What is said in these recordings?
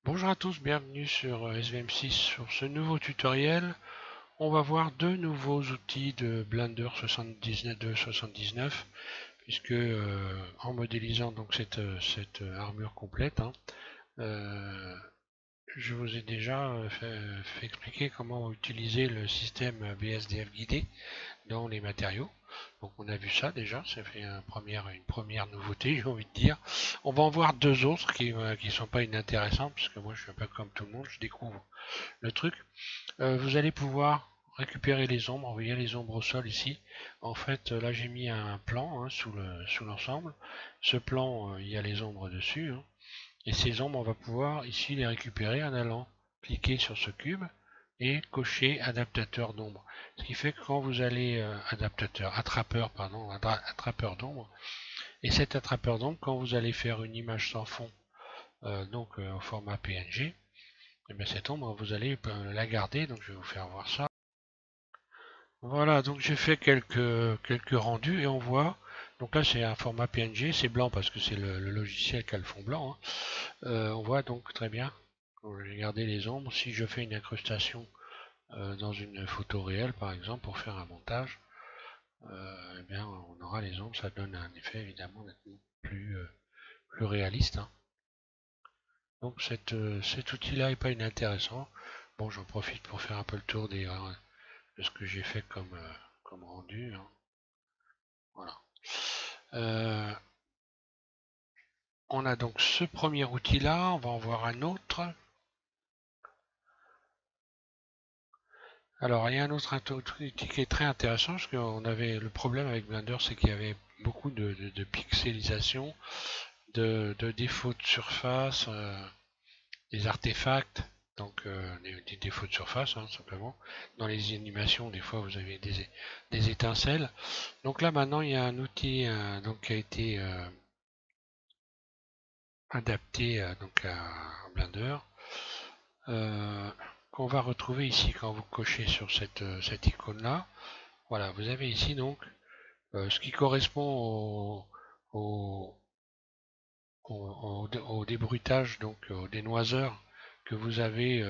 Bonjour à tous, bienvenue sur SVM6. Sur ce nouveau tutoriel, on va voir deux nouveaux outils de Blender 79, puisque en modélisant donc cette armure complète, je vous ai déjà fait expliquer comment utiliser le système BSDF guidé dans les matériaux. Donc on a vu ça déjà, ça fait une première nouveauté, j'ai envie de dire. On va en voir deux autres qui sont pas inintéressantes, parce que moi je suis un peu comme tout le monde, je découvre le truc. Vous allez pouvoir récupérer les ombres, envoyer les ombres au sol ici. En fait, là j'ai mis un plan sous l'ensemble. Ce plan, il y a les ombres dessus, hein. Et ces ombres, on va pouvoir ici les récupérer en allant cliquer sur ce cube et cocher adaptateur d'ombre. Ce qui fait que quand vous allez attrapeur d'ombre, et cet attrapeur d'ombre, quand vous allez faire une image sans fond, au format PNG, et bien cette ombre, vous allez la garder. Donc je vais vous faire voir ça. Voilà, donc j'ai fait quelques rendus et on voit. Donc là c'est un format PNG, c'est blanc parce que c'est le logiciel qui a le fond blanc, hein. On voit donc très bien. J'ai gardé les ombres. Si je fais une incrustation dans une photo réelle, par exemple, pour faire un montage, eh bien, on aura les ombres. Ça donne un effet évidemment plus réaliste, hein. Donc cet outil-là n'est pas inintéressant. Bon, j'en profite pour faire un peu le tour de ce que j'ai fait comme rendu, hein. Voilà. Euh, on a donc ce premier outil-là. On va en voir un autre. Alors, il y a un autre outil qui est très intéressant, parce qu'on avait le problème avec Blender, c'est qu'il y avait beaucoup de pixelisation, de défauts de surface, des artefacts, donc des défauts de surface, hein, simplement. Dans les animations, des fois, vous avez des étincelles. Donc là, maintenant, il y a un outil qui a été adapté à Blender, euh, qu'on va retrouver ici quand vous cochez sur cette icône-là. Voilà, vous avez ici donc ce qui correspond au, au débruitage, donc au dénoiseur que vous avez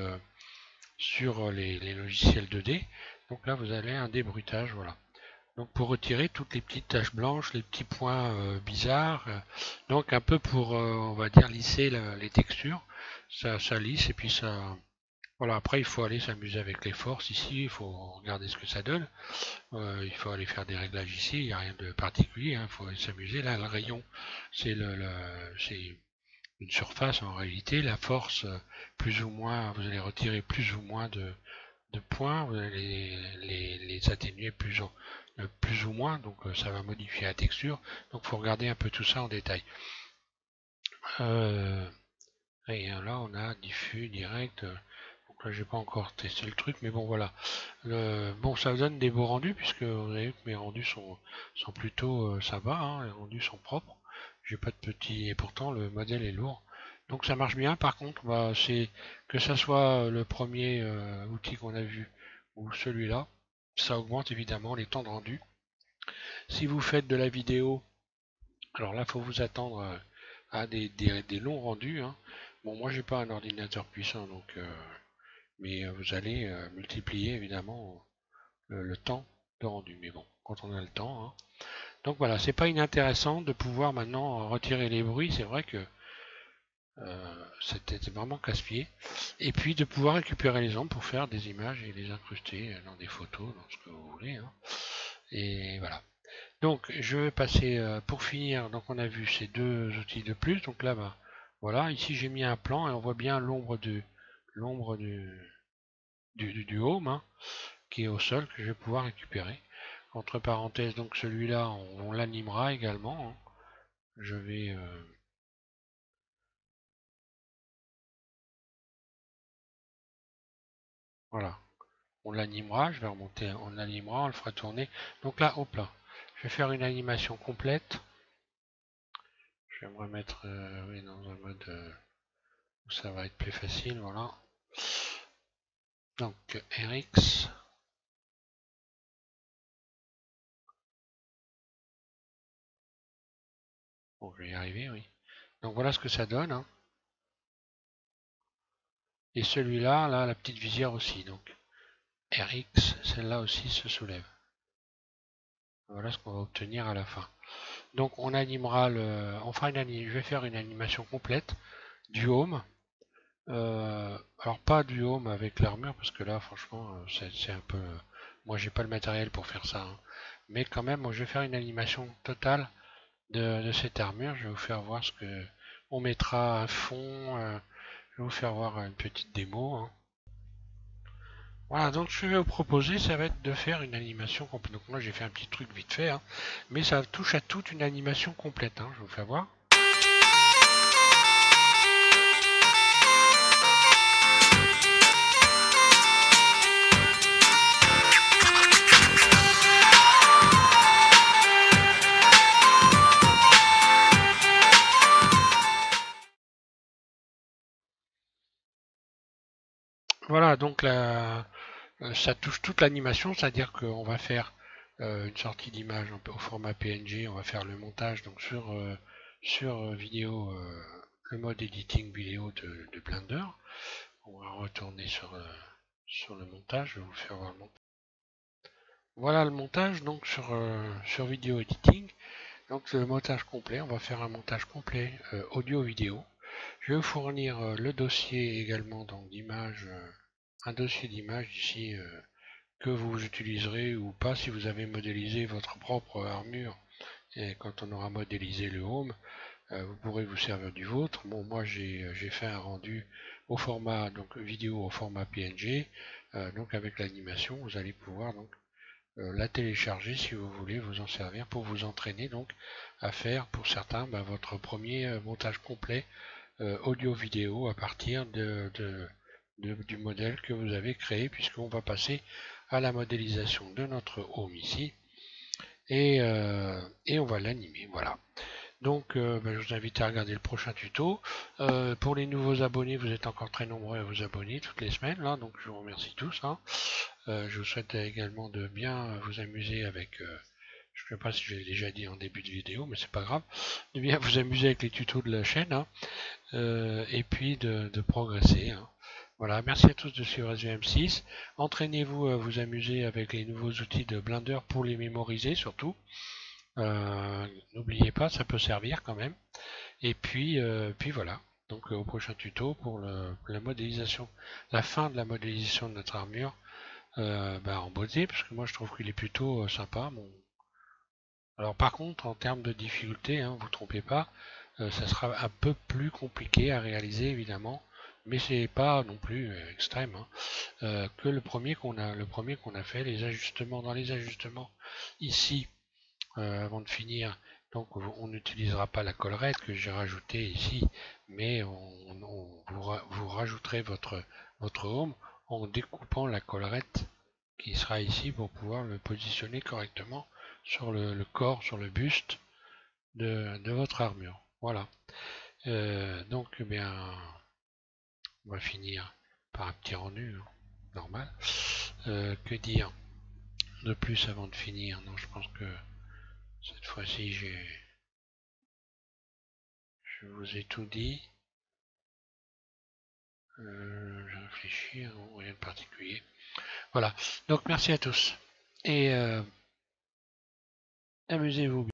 sur les logiciels 2D. Donc là, vous avez un débruitage, voilà. Donc pour retirer toutes les petites taches blanches, les petits points bizarres, donc un peu pour, on va dire, lisser les textures. Ça lisse et puis ça. Voilà, après il faut aller s'amuser avec les forces ici, il faut regarder ce que ça donne. Il faut aller faire des réglages ici, il n'y a rien de particulier, hein, il faut s'amuser. Là, le rayon, c'est une surface en réalité. La force, plus ou moins, vous allez retirer plus ou moins de points, vous allez les atténuer plus ou moins, donc ça va modifier la texture. Donc il faut regarder un peu tout ça en détail. Euh, et là, on a diffus, direct. Donc là, j'ai pas encore testé le truc, mais bon, voilà. Bon, ça donne des beaux rendus, puisque vous avez vu que mes rendus sont plutôt ça va, hein, les rendus sont propres. J'ai pas de petits. Et pourtant, le modèle est lourd. Donc ça marche bien. Par contre, bah, c'est que ça soit le premier outil qu'on a vu ou celui-là, ça augmente évidemment les temps de rendu. Si vous faites de la vidéo, alors là, il faut vous attendre à des longs rendus, hein. Bon, moi, j'ai pas un ordinateur puissant, donc mais vous allez multiplier évidemment le temps de rendu. Mais bon, quand on a le temps, hein. Donc voilà, c'est pas inintéressant de pouvoir maintenant retirer les bruits. C'est vrai que c'était vraiment casse-pied. Et puis de pouvoir récupérer les ombres pour faire des images et les incruster dans des photos, dans ce que vous voulez, hein. Et voilà. Donc je vais passer pour finir. Donc on a vu ces deux outils de plus. Donc là, bah, voilà, ici j'ai mis un plan et on voit bien l'ombre du home, hein, qui est au sol, que je vais pouvoir récupérer. Entre parenthèses, donc celui-là, on l'animera également, hein. Je vais voilà, on l'animera, je vais remonter, on l'animera, on le fera tourner. Donc là, hop là, je vais faire une animation complète. Je vais me remettre oui, dans un mode où ça va être plus facile, voilà. Donc RX, bon, je vais y arriver, oui. Donc voilà ce que ça donne, hein. Et celui-là, là, la petite visière aussi. Donc RX, celle-là aussi se soulève. Voilà ce qu'on va obtenir à la fin. Donc on animera je vais faire une animation complète du home. Alors pas du home avec l'armure parce que là franchement c'est un peu. Moi j'ai pas le matériel pour faire ça, hein. Mais quand même, moi, je vais faire une animation totale de cette armure. Je vais vous faire voir ce que on mettra un fond. Je vais vous faire voir une petite démo, hein. Voilà, donc ce que je vais vous proposer, ça va être de faire une animation complète. Donc moi j'ai fait un petit truc vite fait, hein, mais ça touche à toute une animation complète, hein. Je vais vous faire voir. Voilà, donc ça touche toute l'animation, c'est-à-dire qu'on va faire une sortie d'image au format PNG, on va faire le montage donc sur vidéo, le mode editing vidéo de Blender. On va retourner sur le montage, je vais vous faire voir le montage. Voilà le montage donc sur vidéo editing. Donc le montage complet, on va faire un montage complet audio-vidéo. Je vais vous fournir le dossier également donc d'image, un dossier d'image ici que vous utiliserez ou pas si vous avez modélisé votre propre armure. Et quand on aura modélisé le home, vous pourrez vous servir du vôtre. Bon, moi j'ai fait un rendu au format donc vidéo au format PNG, donc avec l'animation, vous allez pouvoir donc la télécharger si vous voulez vous en servir pour vous entraîner donc à faire pour certains votre premier montage complet audio-vidéo à partir du modèle que vous avez créé, puisqu'on va passer à la modélisation de notre home ici et on va l'animer. Voilà. Donc je vous invite à regarder le prochain tuto. Pour les nouveaux abonnés, vous êtes encore très nombreux à vous abonner toutes les semaines là, donc je vous remercie tous, hein. Je vous souhaite également de bien vous amuser avec je ne sais pas si je l'ai déjà dit en début de vidéo, mais c'est pas grave, de bien vous amuser avec les tutos de la chaîne, hein, et puis de progresser, hein. Voilà, merci à tous de suivre SVM6. Entraînez-vous à vous amuser avec les nouveaux outils de Blender pour les mémoriser surtout. N'oubliez pas, ça peut servir quand même. Et puis voilà. Donc au prochain tuto pour la modélisation, la fin de la modélisation de notre armure en beauté, parce que moi je trouve qu'il est plutôt sympa. Bon. Alors par contre, en termes de difficulté, hein, vous ne trompez pas, ça sera un peu plus compliqué à réaliser évidemment, mais c'est pas non plus extrême, hein, que le premier qu'on a fait, les ajustements dans les ajustements ici avant de finir. Donc on n'utilisera pas la collerette que j'ai rajoutée ici, mais vous rajouterez votre home en découpant la collerette qui sera ici pour pouvoir le positionner correctement sur le corps, sur le buste de votre armure. Voilà. Donc, eh bien, on va finir par un petit rendu, hein, normal. Que dire de plus avant de finir? Non, je pense que cette fois-ci, je vous ai tout dit. Je réfléchis, non, rien de particulier. Voilà. Donc, merci à tous. Et amusez-vous bien.